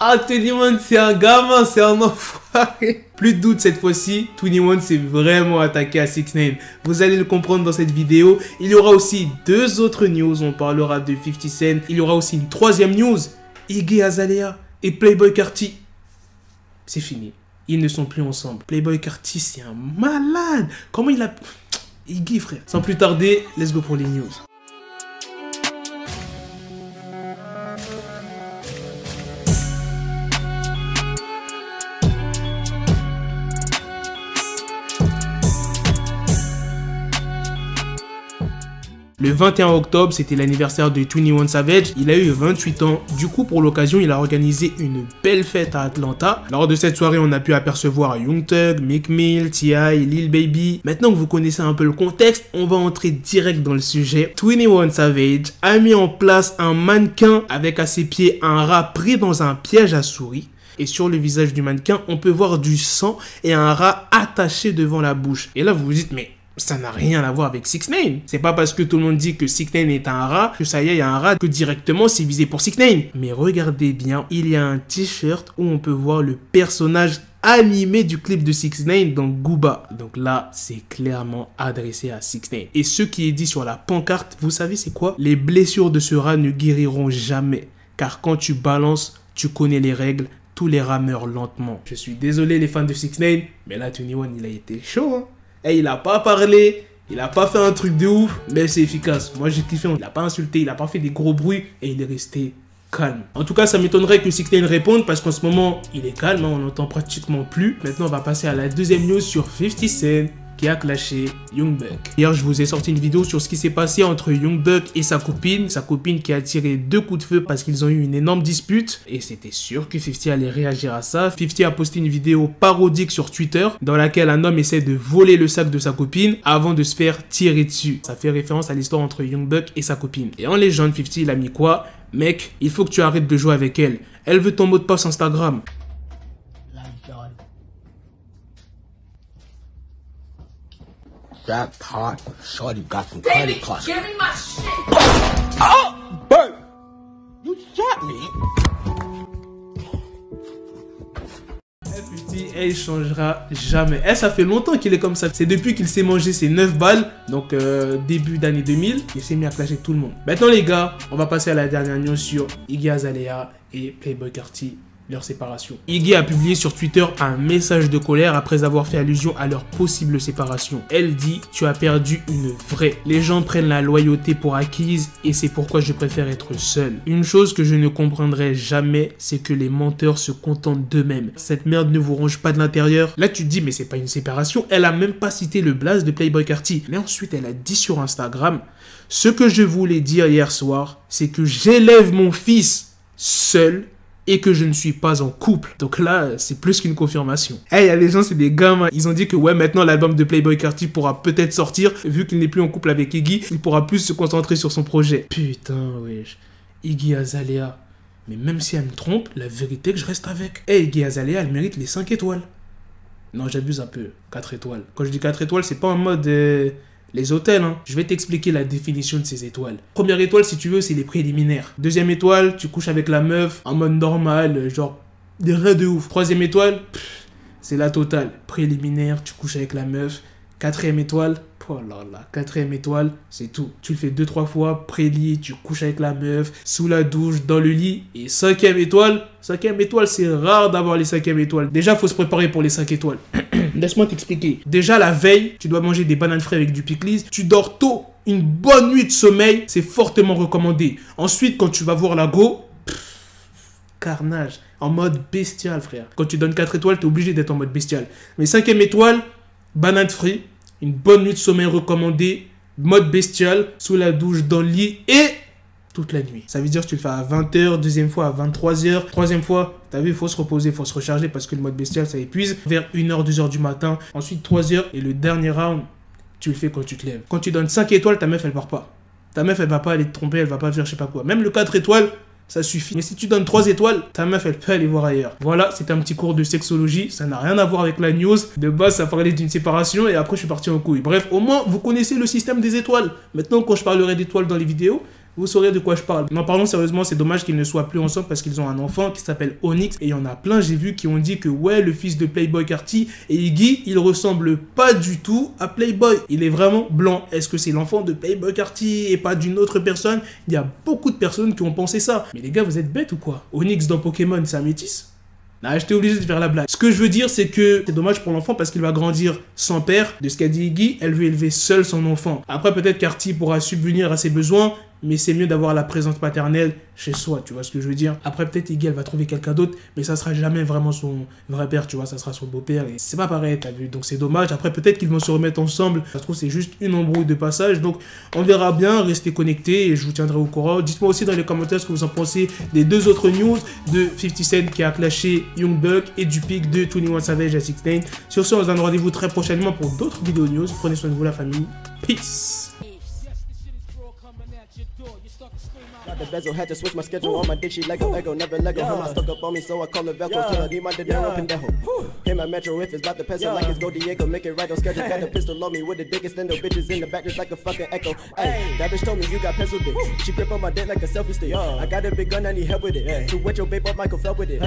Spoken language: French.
Ah, 21 c'est un gamin, c'est un enfoiré. Plus de doute cette fois-ci, 21 s'est vraiment attaqué à 6ix9ine. Vous allez le comprendre dans cette vidéo. Il y aura aussi 2 autres news, on parlera de 50 Cent. Il y aura aussi une 3e news, Iggy Azalea et Playboi Carti. C'est fini, ils ne sont plus ensemble. Playboi Carti c'est un malade. Comment il a... Iggy frère. Sans plus tarder, let's go pour les news. Le 21 octobre, c'était l'anniversaire de 21 Savage. Il a eu 28 ans. Du coup, pour l'occasion, il a organisé une belle fête à Atlanta. Lors de cette soirée, on a pu apercevoir Young Thug, Meek Mill, T.I., Lil Baby. Maintenant que vous connaissez un peu le contexte, on va entrer direct dans le sujet. 21 Savage a mis en place un mannequin avec à ses pieds un rat pris dans un piège à souris. Et sur le visage du mannequin, on peut voir du sang et un rat attaché devant la bouche. Et là, vous vous dites, mais... ça n'a rien à voir avec 6ix9ine. C'est pas parce que tout le monde dit que 6ix9ine est un rat que ça y est, il y a un rat que directement c'est visé pour 6ix9ine. Mais regardez bien, il y a un t-shirt où on peut voir le personnage animé du clip de 6ix9ine dans Gooba. Donc là, c'est clairement adressé à 6ix9ine. Et ce qui est dit sur la pancarte, vous savez c'est quoi? Les blessures de ce rat ne guériront jamais. Car quand tu balances, tu connais les règles. Tous les rats meurent lentement. Je suis désolé les fans de 6ix9ine, mais là 21 il a été chaud hein. Et il a pas parlé, il a pas fait un truc de ouf, mais c'est efficace. Moi j'ai kiffé, il a pas insulté, il a pas fait des gros bruits et il est resté calme. En tout cas, ça m'étonnerait que 6ix9ine réponde parce qu'en ce moment, il est calme, hein, on n'entend pratiquement plus. Maintenant, on va passer à la 2e news sur 50 Cent qui a clashé Young Buck. Hier, je vous ai sorti une vidéo sur ce qui s'est passé entre Young Buck et sa copine qui a tiré 2 coups de feu parce qu'ils ont eu une énorme dispute. Et c'était sûr que 50 allait réagir à ça. 50 a posté une vidéo parodique sur Twitter dans laquelle un homme essaie de voler le sac de sa copine avant de se faire tirer dessus. Ça fait référence à l'histoire entre Young Buck et sa copine. Et en légende, 50 il a mis quoi? Mec, il faut que tu arrêtes de jouer avec elle. Elle veut ton mot de passe Instagram. That pot, shorty got some credit cards. Give me my shit! Oh! Bert! You shot me! Elle changera jamais. Ça fait longtemps qu'il est comme ça. C'est depuis qu'il s'est mangé ses 9 balles, donc début d'année 2000, il s'est mis à clasher tout le monde. Maintenant les gars, on va passer à la dernière news sur Iggy Azalea et Playboi Carti. Leur séparation. Iggy a publié sur Twitter un message de colère après avoir fait allusion à leur possible séparation. Elle dit « Tu as perdu une vraie. Les gens prennent la loyauté pour acquise et c'est pourquoi je préfère être seul. Une chose que je ne comprendrai jamais, c'est que les menteurs se contentent d'eux-mêmes. Cette merde ne vous ronge pas de l'intérieur. » Là tu te dis « Mais c'est pas une séparation. » Elle a même pas cité le blaze de Playboi Carti. Mais ensuite elle a dit sur Instagram « Ce que je voulais dire hier soir, c'est que j'élève mon fils seul et que je ne suis pas en couple. » Donc là, c'est plus qu'une confirmation. Il y a les gens, c'est des gamins. Ils ont dit que ouais, maintenant l'album de Playboi Carti pourra peut-être sortir. Vu qu'il n'est plus en couple avec Iggy, il pourra plus se concentrer sur son projet. Putain, wesh. Iggy Azalea. Mais même si elle me trompe, la vérité que je reste avec. Iggy Azalea, elle mérite les 5 étoiles. Non, j'abuse un peu. 4 étoiles. Quand je dis 4 étoiles, c'est pas en mode... les hôtels, hein. Je vais t'expliquer la définition de ces étoiles. Première étoile, si tu veux, c'est les préliminaires. 2e étoile, tu couches avec la meuf en mode normal, genre des raies de ouf. 3e étoile, c'est la totale. Préliminaire, tu couches avec la meuf. 4e étoile, oh là là, 4e étoile, c'est tout. Tu le fais 2-3 fois, prélit, tu couches avec la meuf, sous la douche, dans le lit. Et 5e étoile, c'est rare d'avoir les 5e étoiles. Déjà, faut se préparer pour les 5 étoiles. Laisse-moi t'expliquer. Déjà, la veille, tu dois manger des bananes fraîches avec du pickles. Tu dors tôt. Une bonne nuit de sommeil, c'est fortement recommandé. Ensuite, quand tu vas voir la go, carnage. En mode bestial, frère. Quand tu donnes 4 étoiles, t'es obligé d'être en mode bestial. Mais 5e étoile, banane frite. Une bonne nuit de sommeil recommandée. Mode bestial. Sous la douche, dans le lit. Et toute la nuit. Ça veut dire que tu le fais à 20h, deuxième fois à 23h, troisième fois, t'as vu, il faut se reposer, il faut se recharger parce que le mode bestial, ça épuise. Vers 1h, 2h du matin, ensuite 3h et le dernier round, tu le fais quand tu te lèves. Quand tu donnes 5 étoiles, ta meuf, elle part pas. Ta meuf, elle va pas aller te tromper, elle va pas faire je sais pas quoi. Même le 4 étoiles, ça suffit. Mais si tu donnes 3 étoiles, ta meuf, elle peut aller voir ailleurs. Voilà, c'était un petit cours de sexologie. Ça n'a rien à voir avec la news. De base, ça parlait d'une séparation et après, je suis parti en couille. Bref, au moins, vous connaissez le système des étoiles. Maintenant, quand je parlerai d'étoiles dans les vidéos, vous saurez de quoi je parle. Non, parlons sérieusement, c'est dommage qu'ils ne soient plus ensemble parce qu'ils ont un enfant qui s'appelle Onyx. Et il y en a plein, j'ai vu, qui ont dit que ouais, le fils de Playboi Carti et Iggy, il ressemble pas du tout à Playboi. Il est vraiment blanc. Est-ce que c'est l'enfant de Playboi Carti et pas d'une autre personne? Il y a beaucoup de personnes qui ont pensé ça. Mais les gars, vous êtes bêtes ou quoi? Onyx dans Pokémon, c'est un métis? Ah, j'étais obligé de faire la blague. Ce que je veux dire, c'est que c'est dommage pour l'enfant parce qu'il va grandir sans père. De ce qu'a dit Iggy, elle veut élever seule son enfant. Après, peut-être Carti pourra subvenir à ses besoins, mais c'est mieux d'avoir la présence paternelle chez soi, tu vois ce que je veux dire. Après, peut-être Iggy, elle va trouver quelqu'un d'autre, mais ça sera jamais vraiment son vrai père, tu vois, ça sera son beau-père. Et c'est pas pareil, t'as vu, donc c'est dommage. Après, peut-être qu'ils vont se remettre ensemble. Ça se trouve, c'est juste une embrouille de passage. Donc, on verra bien, restez connectés et je vous tiendrai au courant. Dites-moi aussi dans les commentaires ce que vous en pensez des deux autres news de 50 Cent qui a clashé Young Buck et du pic de 21 Savage à 16. Sur ce, on se donne rendez-vous très prochainement pour d'autres vidéos news. Prenez soin de vous, la famille. Peace. Got the bezel, had to switch my schedule on my dick, she Lego, never Lego. Her stuck up on me, so I call her Velcro. Till I need my dinero pendejo. Hit my metro if it's about to pencil like it's Go Diego. Make it right on schedule. Got a pistol on me with the dick extendo. Bitches in the back just like a fucking echo. Hey, that bitch told me you got pencil dick. She grip on my dick like a selfie stick. I got a big gun, I need help with it. To wet your babe up, Michael fell with it.